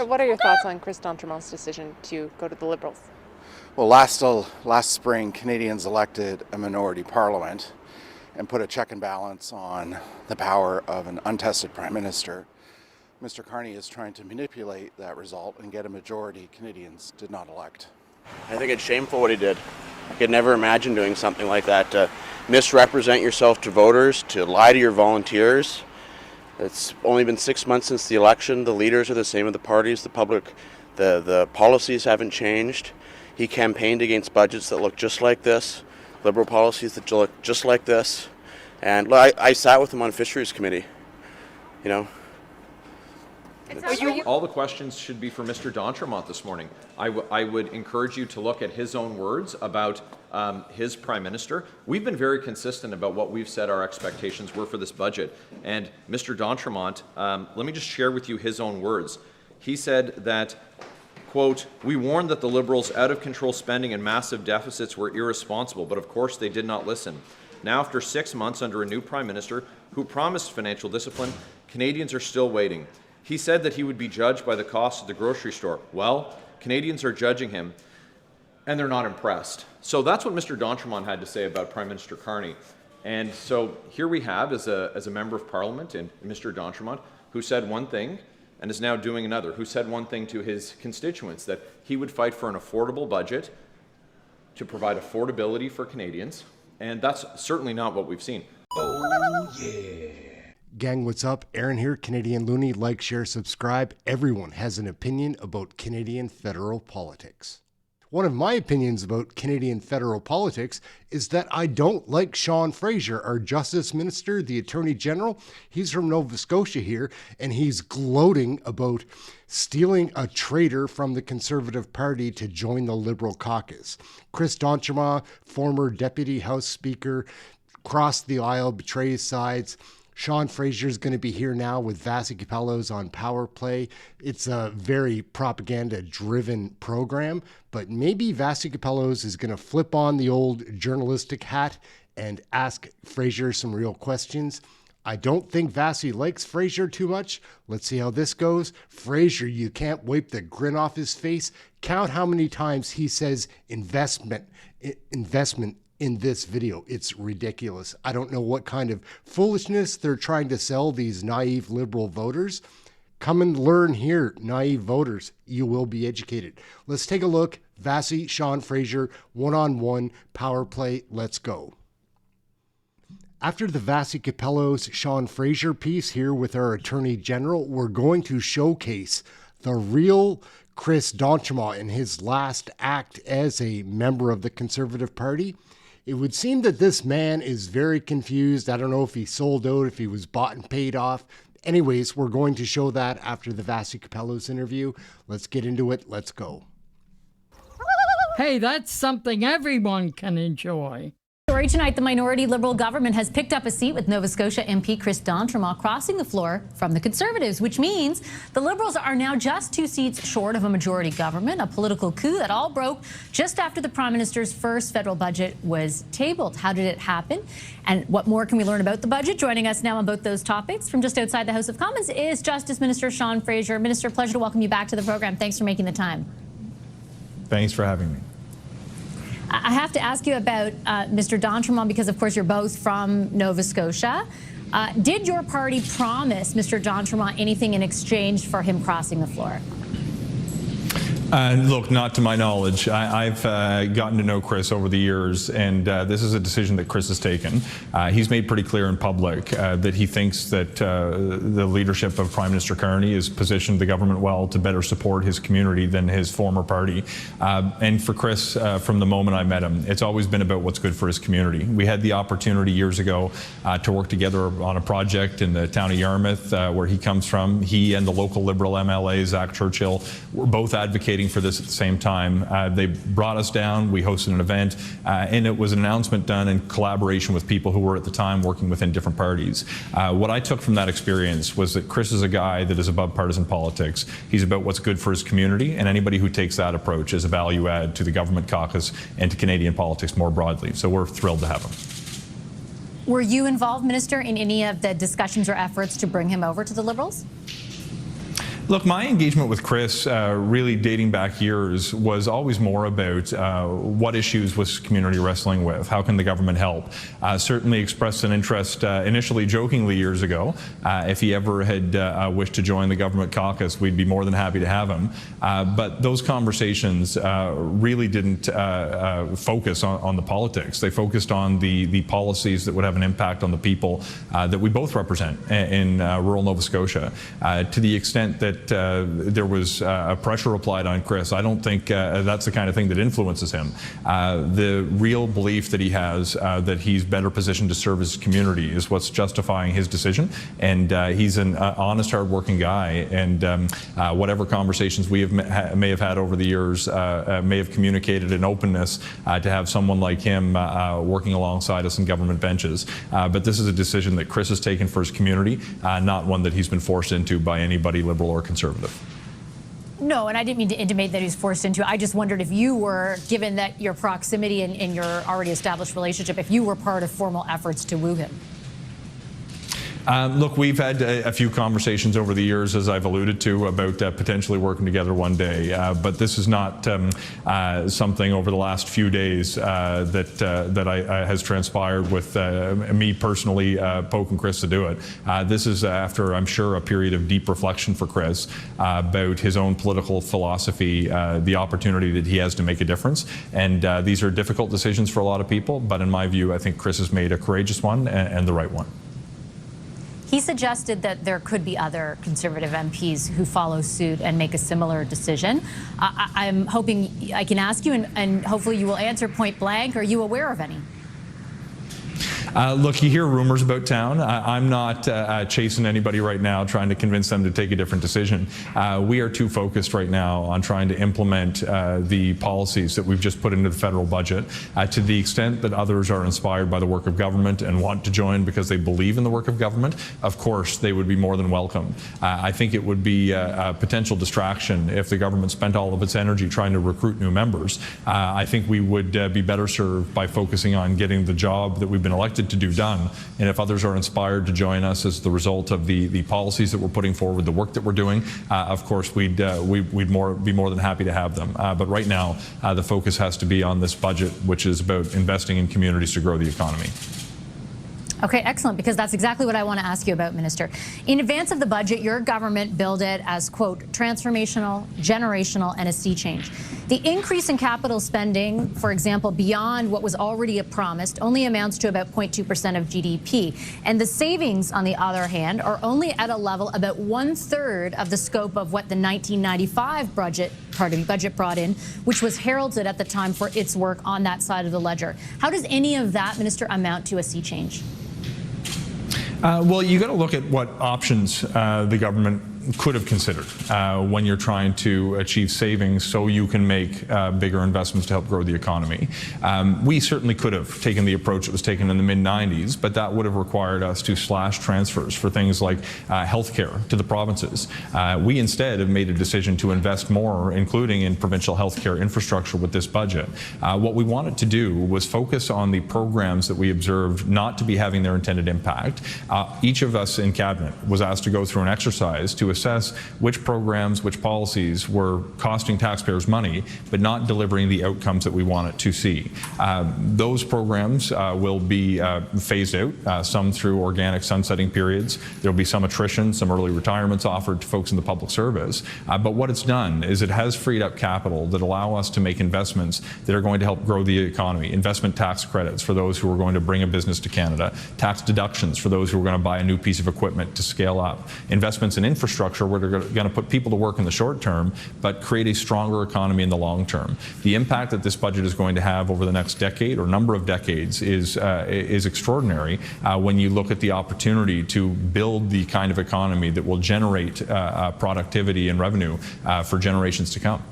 What are your thoughts on Chris d'Entremont's decision to go to the Liberals? Well, last spring, Canadians elected a minority parliament and put a check and balance on the power of an untested prime minister. Mr. Carney is trying to manipulate that result and get a majority Canadians did not elect. I think it's shameful what he did. I could never imagine doing something like that, to misrepresent yourself to voters, to lie to your volunteers. It's only been 6 months since the election. The leaders are the same of the parties. The public, the policies haven't changed. He campaigned against budgets that look just like this, Liberal policies that look just like this. And I sat with him on Fisheries Committee, you know. All the questions should be for Mr. d'Entremont this morning. I would encourage you to look at his own words about his Prime Minister. We've been very consistent about what we've said our expectations were for this budget. And Mr. d'Entremont, let me just share with you his own words. He said that, quote, "We warned that the Liberals' out-of-control spending and massive deficits were irresponsible, but of course they did not listen. Now, after 6 months under a new Prime Minister who promised financial discipline, Canadians are still waiting. He said that he would be judged by the cost of the grocery store. Well, Canadians are judging him, and they're not impressed." So that's what Mr. d'Entremont had to say about Prime Minister Carney. And so here we have, as a member of Parliament, and Mr. d'Entremont, who said one thing and is now doing another, who said one thing to his constituents, that he would fight for an affordable budget to provide affordability for Canadians, and that's certainly not what we've seen. Oh, yeah. Gang, what's up? Aaron here, Canadian Looney. Like, share, subscribe. Everyone has an opinion about Canadian federal politics. One of my opinions about Canadian federal politics is that I don't like Sean Fraser, our Justice Minister, the Attorney General. He's from Nova Scotia here, and he's gloating about stealing a traitor from the Conservative Party to join the Liberal caucus. Chris d'Entremont, former Deputy House Speaker, crossed the aisle, betrays sides. Sean Fraser is going to be here now with Vassy on Power Play. It's a very propaganda-driven program, but maybe Vassy is going to flip on the old journalistic hat and ask Fraser some real questions. I don't think Vassy likes Fraser too much. Let's see how this goes. Fraser, you can't wipe the grin off his face. Count how many times he says investment in this video. It's ridiculous. I don't know what kind of foolishness they're trying to sell these naive Liberal voters. Come and learn here, naive voters. You will be educated. Let's take a look. Vassy, Sean Fraser, one-on-one, Power Play. Let's go. After the Vassy Sean Fraser piece here with our Attorney General, we're going to showcase the real Chris d'Entremont in his last act as a member of the Conservative Party. It would seem that this man is very confused. I don't know if he sold out, if he was bought and paid off. Anyways, we're going to show that after the Vassy interview. Let's get into it. Let's go. Hey, that's something everyone can enjoy. Story tonight, the minority Liberal government has picked up a seat with Nova Scotia MP Chris d'Entremont crossing the floor from the Conservatives, which means the Liberals are now just 2 seats short of a majority government, a political coup that all broke just after the Prime Minister's first federal budget was tabled. How did it happen? And what more can we learn about the budget? Joining us now on both those topics from just outside the House of Commons is Justice Minister Sean Fraser. Minister, pleasure to welcome you back to the program. Thanks for making the time. Thanks for having me. I have to ask you about Mr. d'Entremont because, of course, you're both from Nova Scotia. Did your party promise Mr. d'Entremont anything in exchange for him crossing the floor? Look, not to my knowledge. I've gotten to know Chris over the years, and this is a decision that Chris has taken. He's made pretty clear in public that he thinks that the leadership of Prime Minister Carney has positioned the government well to better support his community than his former party. And for Chris, from the moment I met him, it's always been about what's good for his community. We had the opportunity years ago to work together on a project in the town of Yarmouth, where he comes from. He and the local Liberal MLA, Zach Churchill, were both advocating for this at the same time. They brought us down, we hosted an event, and it was an announcement done in collaboration with people who were at the time working within different parties. What I took from that experience was that Chris is a guy that is above partisan politics. He's about what's good for his community, and anybody who takes that approach is a value add to the government caucus and to Canadian politics more broadly. So we're thrilled to have him. Were you involved, Minister, in any of the discussions or efforts to bring him over to the Liberals? Look, my engagement with Chris, really dating back years, was always more about what issues was community wrestling with, how can the government help. Certainly expressed an interest initially jokingly years ago. If he ever had wished to join the government caucus, we'd be more than happy to have him. But those conversations really didn't focus on the politics. They focused on the policies that would have an impact on the people that we both represent in rural Nova Scotia. To the extent that there was pressure applied on Chris, I don't think that's the kind of thing that influences him. The real belief that he has that he's better positioned to serve his community is what's justifying his decision, and he's an honest, hard-working guy, and whatever conversations we may have had over the years may have communicated an openness to have someone like him working alongside us in government benches. But this is a decision that Chris has taken for his community, not one that he's been forced into by anybody, Liberal or Conservative. No, and I didn't mean to intimate that he's forced into it. I just wondered if you were, given that your proximity and your already established relationship, if you were part of formal efforts to woo him. Look, we've had a few conversations over the years, as I've alluded to, about potentially working together one day. But this is not something over the last few days that has transpired with me personally poking Chris to do it. This is after, I'm sure, a period of deep reflection for Chris about his own political philosophy, the opportunity that he has to make a difference. And these are difficult decisions for a lot of people, but in my view, I think Chris has made a courageous one and the right one. He suggested that there could be other Conservative MPs who follow suit and make a similar decision. I'm hoping I can ask you, and hopefully you will answer point blank. Are you aware of any? Look, you hear rumors about town. I'm not chasing anybody right now, trying to convince them to take a different decision. We are too focused right now on trying to implement the policies that we've just put into the federal budget. To the extent that others are inspired by the work of government and want to join because they believe in the work of government, of course, they would be more than welcome. I think it would be a potential distraction if the government spent all of its energy trying to recruit new members. I think we would be better served by focusing on getting the job that we've been elected to do done. And if others are inspired to join us as the result of the policies that we're putting forward, the work that we're doing, of course we'd be more than happy to have them. But right now, the focus has to be on this budget, which is about investing in communities to grow the economy. Okay, excellent, because that's exactly what I want to ask you about, Minister. In advance of the budget, your government billed it as, quote, transformational, generational, and a sea change. The increase in capital spending, for example, beyond what was already promised, only amounts to about 0.2% of GDP. And the savings, on the other hand, are only at a level about 1/3 of the scope of what the 1995 budget brought in, which was heralded at the time for its work on that side of the ledger. How does any of that, Minister, amount to a sea change? Well, you got to look at what options the government could have considered when you're trying to achieve savings so you can make bigger investments to help grow the economy. We certainly could have taken the approach that was taken in the mid-90s, but that would have required us to slash transfers for things like healthcare to the provinces. We instead have made a decision to invest more, including in provincial healthcare infrastructure with this budget. What we wanted to do was focus on the programs that we observed not to be having their intended impact. Each of us in Cabinet was asked to go through an exercise to assess which programs, which policies were costing taxpayers money, but not delivering the outcomes that we wanted to see. Those programs will be phased out, some through organic sunsetting periods. There will be some attrition, some early retirements offered to folks in the public service. But what it's done is it has freed up capital that allow us to make investments that are going to help grow the economy. Investment tax credits for those who are going to bring a business to Canada. Tax deductions for those who are going to buy a new piece of equipment to scale up. Investments in infrastructure where they're going to put people to work in the short term, but create a stronger economy in the long term. The impact that this budget is going to have over the next decade or number of decades is extraordinary when you look at the opportunity to build the kind of economy that will generate productivity and revenue for generations to come.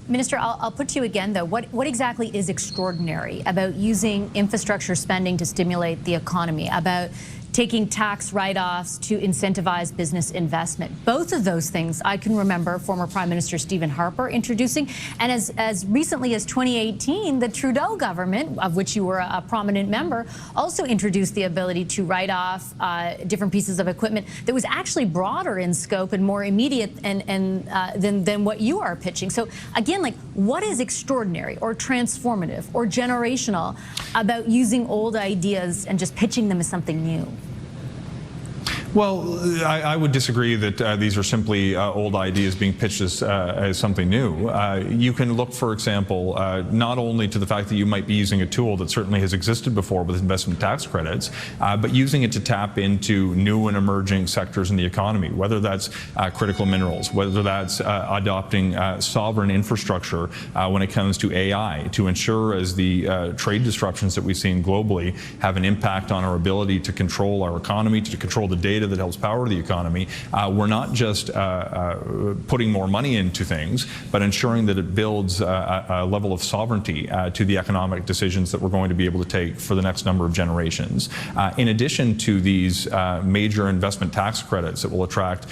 Minister, I'll put to you again, though. What exactly is extraordinary about using infrastructure spending to stimulate the economy, about taking tax write-offs to incentivize business investment. Both of those things I can remember former Prime Minister Stephen Harper introducing, and as recently as 2018, the Trudeau government, of which you were a prominent member, also introduced the ability to write off different pieces of equipment that was actually broader in scope and more immediate than what you are pitching. So again, like, what is extraordinary or transformative or generational about using old ideas and just pitching them as something new? Well, I would disagree that these are simply old ideas being pitched as something new. You can look, for example, not only to the fact that you might be using a tool that certainly has existed before with investment tax credits, but using it to tap into new and emerging sectors in the economy, whether that's critical minerals, whether that's adopting sovereign infrastructure when it comes to AI, to ensure as the trade disruptions that we've seen globally have an impact on our ability to control our economy, to control the data that helps power the economy. We're not just putting more money into things, but ensuring that it builds a level of sovereignty to the economic decisions that we're going to be able to take for the next number of generations. In addition to these major investment tax credits that will attract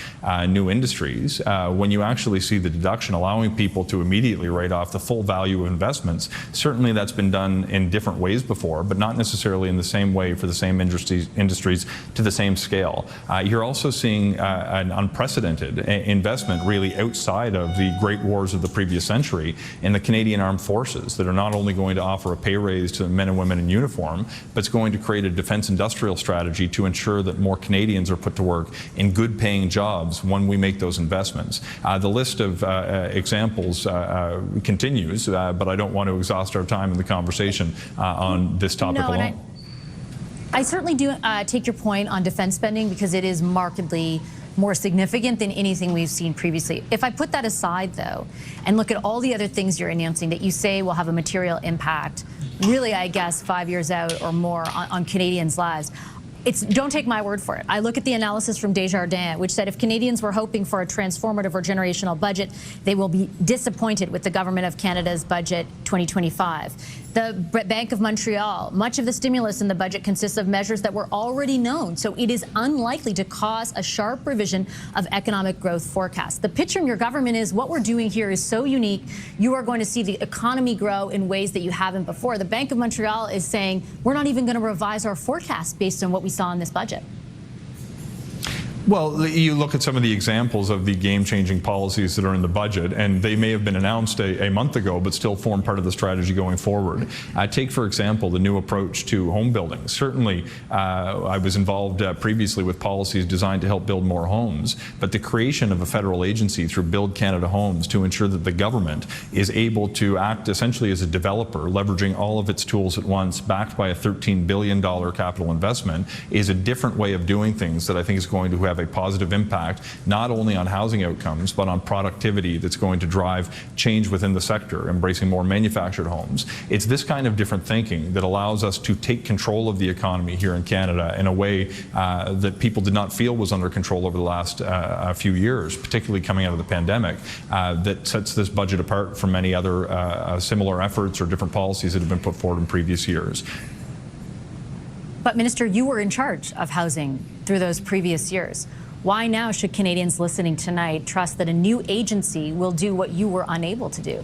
new industries, when you actually see the deduction allowing people to immediately write off the full value of investments, certainly that's been done in different ways before, but not necessarily in the same way for the same industries to the same scale. You're also seeing an unprecedented investment really outside of the great wars of the previous century in the Canadian Armed Forces that are not only going to offer a pay raise to men and women in uniform, but it's going to create a defense industrial strategy to ensure that more Canadians are put to work in good paying jobs when we make those investments. The list of examples continues, but I don't want to exhaust our time in the conversation on this topic alone. I certainly do take your point on defense spending because it is markedly more significant than anything we've seen previously. If I put that aside, though, and look at all the other things you're announcing that you say will have a material impact, really, I guess, 5 years out or more on Canadians' lives, don't take my word for it. I look at the analysis from Desjardins, which said if Canadians were hoping for a transformative or generational budget, they will be disappointed with the Government of Canada's budget 2025. The Bank of Montreal, much of the stimulus in the budget consists of measures that were already known, so it is unlikely to cause a sharp revision of economic growth forecasts. The pitch from your government is what we're doing here is so unique, you are going to see the economy grow in ways that you haven't before. The Bank of Montreal is saying we're not even going to revise our forecast based on what we saw in this budget. Well, you look at some of the examples of the game-changing policies that are in the budget, and they may have been announced a month ago, but still form part of the strategy going forward. Take, for example, the new approach to home building. Certainly, I was involved previously with policies designed to help build more homes, but the creation of a federal agency through Build Canada Homes to ensure that the government is able to act essentially as a developer, leveraging all of its tools at once, backed by a $13 billion capital investment, is a different way of doing things that I think is going to have a positive impact, not only on housing outcomes, but on productivity that's going to drive change within the sector, embracing more manufactured homes. It's this kind of different thinking that allows us to take control of the economy here in Canada in a way that people did not feel was under control over the last few years, particularly coming out of the pandemic, that sets this budget apart from many other similar efforts or different policies that have been put forward in previous years. But Minister, you were in charge of housing through those previous years. Why now should Canadians listening tonight trust that a new agency will do what you were unable to do?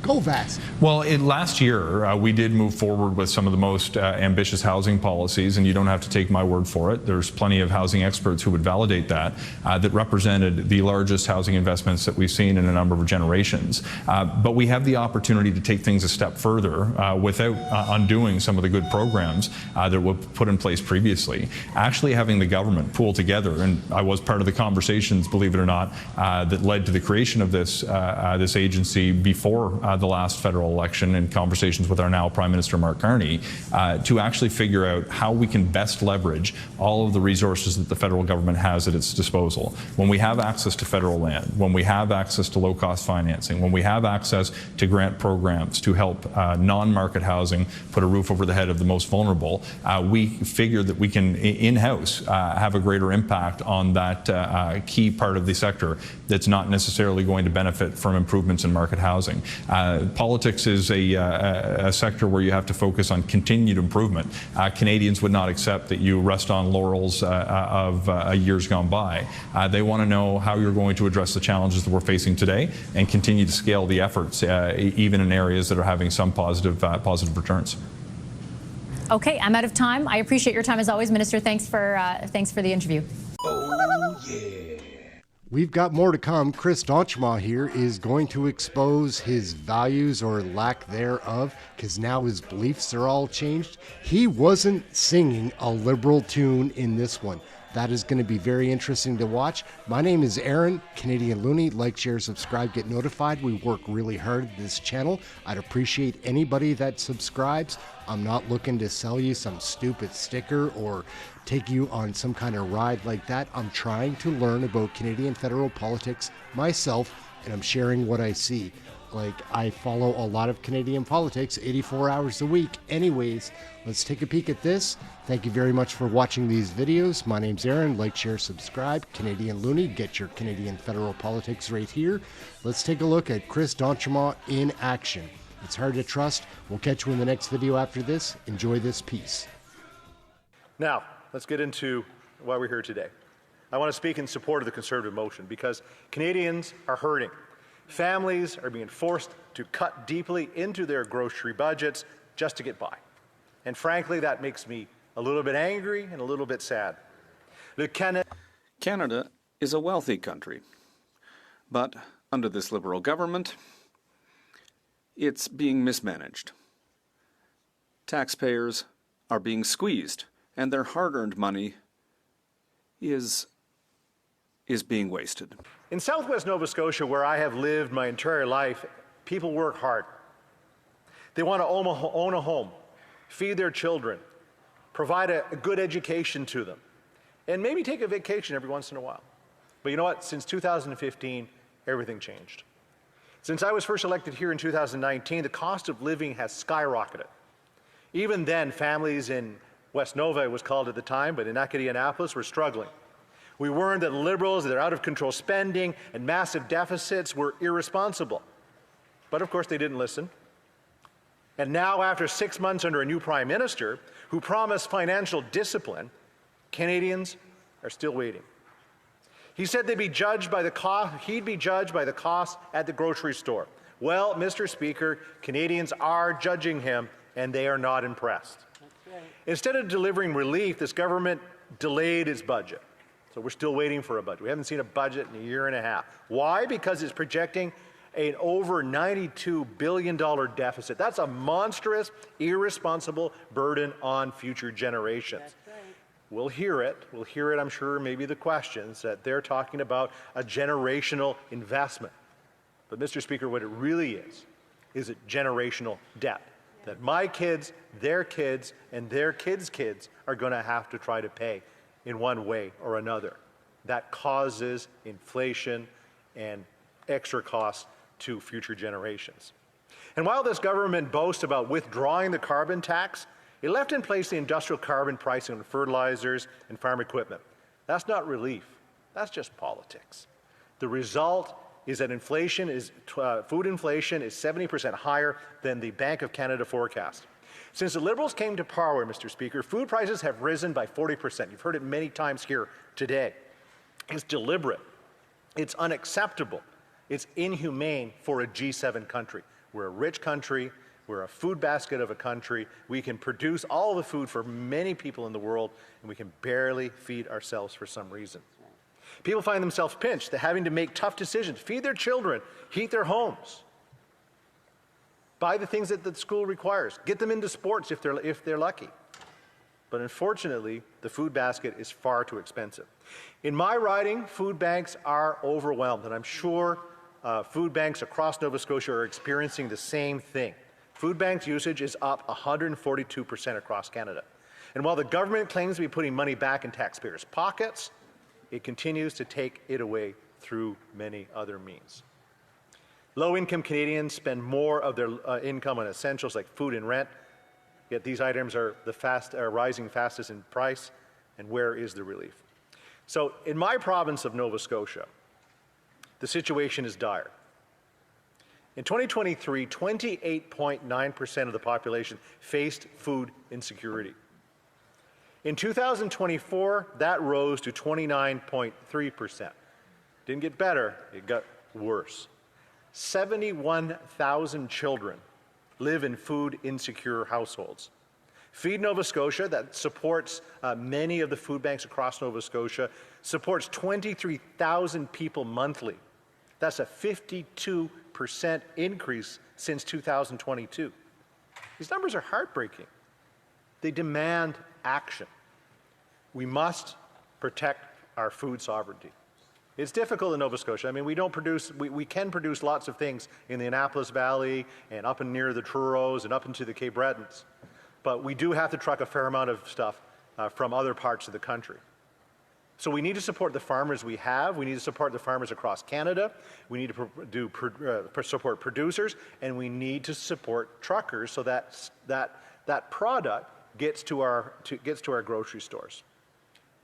Go Vassy. Well, last year, we did move forward with some of the most ambitious housing policies, and you don't have to take my word for it. There's plenty of housing experts who would validate that, that represented the largest housing investments that we've seen in a number of generations. But we have the opportunity to take things a step further without undoing some of the good programs that were put in place previously. Actually having the government pool together, and I was part of the conversations, believe it or not, that led to the creation of this agency before the last federal election, in conversations with our now Prime Minister Mark Carney, to actually figure out how we can best leverage all of the resources that the federal government has at its disposal. When we have access to federal land, when we have access to low-cost financing, when we have access to grant programs to help non-market housing put a roof over the head of the most vulnerable, we figure that we can in-house have a greater impact on that key part of the sector that's not necessarily going to benefit from improvements in market housing. Politics is a sector where you have to focus on continued improvement. Canadians would not accept that you rest on laurels of years gone by. They want to know how you're going to address the challenges that we're facing today and continue to scale the efforts, even in areas that are having some positive returns. Okay, I'm out of time. I appreciate your time as always, Minister. Thanks for the interview. Oh, yeah. We've got more to come. Chris D'Entremont here is going to expose his values or lack thereof, because now his beliefs are all changed. He wasn't singing a liberal tune in this one. That is going to be very interesting to watch. My name is Aaron, Canadian Looney. Like, share, subscribe, get notified. We work really hard at this channel. I'd appreciate anybody that subscribes. I'm not looking to sell you some stupid sticker or take you on some kind of ride like that. I'm trying to learn about Canadian federal politics myself, and I'm sharing what I see. Like, I follow a lot of Canadian politics 84 hours a week. Anyways, let's take a peek at this. Thank you very much for watching these videos. My name's Aaron. Like, share, subscribe. Canadian Looney. Get your Canadian federal politics right here. Let's take a look at Chris D'Entremont in action. It's hard to trust. We'll catch you in the next video after this. Enjoy this piece. Now, let's get into why we're here today. I want to speak in support of the Conservative motion because Canadians are hurting. Families are being forced to cut deeply into their grocery budgets just to get by. And frankly, that makes me a little bit angry and a little bit sad. Canada is a wealthy country, but under this Liberal government, it's being mismanaged. Taxpayers are being squeezed, and their hard-earned money is being wasted. In southwest Nova Scotia, where I have lived my entire life, people work hard. They want to own a home, feed their children, provide a good education to them, and maybe take a vacation every once in a while. But you know what? Since 2015, everything changed. Since I was first elected here in 2019, the cost of living has skyrocketed. Even then, families in West Nova, it was called at the time, but in Acadianapolis, were struggling. We warned that Liberals, their out-of-control spending and massive deficits were irresponsible. But of course, they didn't listen. And now, after 6 months under a new Prime Minister who promised financial discipline, Canadians are still waiting. He said they'd be judged by the cost, he'd be judged by the cost at the grocery store. Well, Mr. Speaker, Canadians are judging him, and they are not impressed. That's right. Instead of delivering relief, this government delayed its budget. So we're still waiting for a budget. We haven't seen a budget in a year and a half. Why? Because it's projecting an over $92 billion deficit. That's a monstrous, irresponsible burden on future generations. That's right. We'll hear it, I'm sure, maybe the questions that they're talking about a generational investment. But Mr. Speaker, what it really is a generational debt that my kids, and their kids' kids are going to have to try to pay in one way or another. That causes inflation and extra costs to future generations. And while this government boasts about withdrawing the carbon tax, it left in place the industrial carbon pricing on fertilizers and farm equipment. That's not relief. That's just politics. The result is that food inflation is 70% higher than the Bank of Canada forecast. Since the Liberals came to power, Mr. Speaker, food prices have risen by 40%. You've heard it many times here today. It's deliberate. It's unacceptable. It's inhumane for a G7 country. We're a rich country. We're a food basket of a country. We can produce all the food for many people in the world, and we can barely feed ourselves for some reason. People find themselves pinched. They're having to make tough decisions, feed their children, heat their homes, buy the things that the school requires, get them into sports if they're lucky. But unfortunately, the food basket is far too expensive. In my riding, food banks are overwhelmed, and I'm sure food banks across Nova Scotia are experiencing the same thing. Food banks usage is up 142% across Canada. And while the government claims to be putting money back in taxpayers' pockets, it continues to take it away through many other means. Low-income Canadians spend more of their income on essentials like food and rent, yet these items are rising fastest in price, and where is the relief? So in my province of Nova Scotia, the situation is dire. In 2023, 28.9% of the population faced food insecurity. In 2024, that rose to 29.3%. Didn't get better, it got worse. 71,000 children live in food insecure households. Feed Nova Scotia, that supports many of the food banks across Nova Scotia, supports 23,000 people monthly. That's a 52% increase since 2022. These numbers are heartbreaking. They demand action. We must protect our food sovereignty. It's difficult in Nova Scotia. I mean, we can produce lots of things in the Annapolis Valley and up and near the Truro and up into the Cape Bretons. But we do have to truck a fair amount of stuff from other parts of the country. So we need to support the farmers we have. We need to support the farmers across Canada. We need to support producers, and we need to support truckers so that product gets to our grocery stores.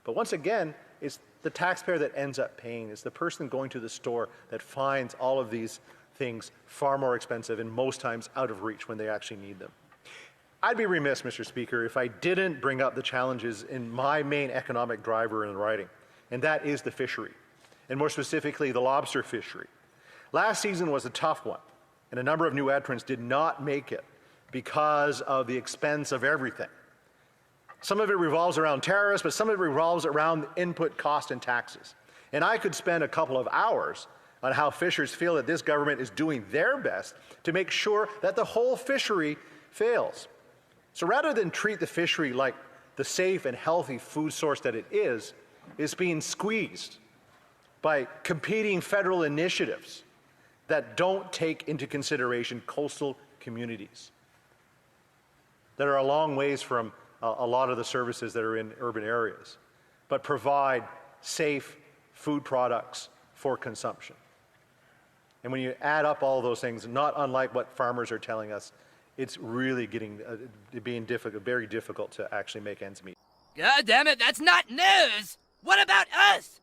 But once again, it's the taxpayer that ends up paying. It's the person going to the store that finds all of these things far more expensive and most times out of reach when they actually need them. I'd be remiss, Mr. Speaker, if I didn't bring up the challenges in my main economic driver in writing, and that is the fishery, and more specifically, the lobster fishery. Last season was a tough one, and a number of new entrants did not make it because of the expense of everything. Some of it revolves around tariffs, but some of it revolves around input cost and taxes. And I could spend a couple of hours on how fishers feel that this government is doing their best to make sure that the whole fishery fails. So rather than treat the fishery like the safe and healthy food source that it is, it's being squeezed by competing federal initiatives that don't take into consideration coastal communities that are a long ways from a lot of the services that are in urban areas, but provide safe food products for consumption. And when you add up all those things, not unlike what farmers are telling us, it's really being very difficult to actually make ends meet. God damn it, that's not news! What about us?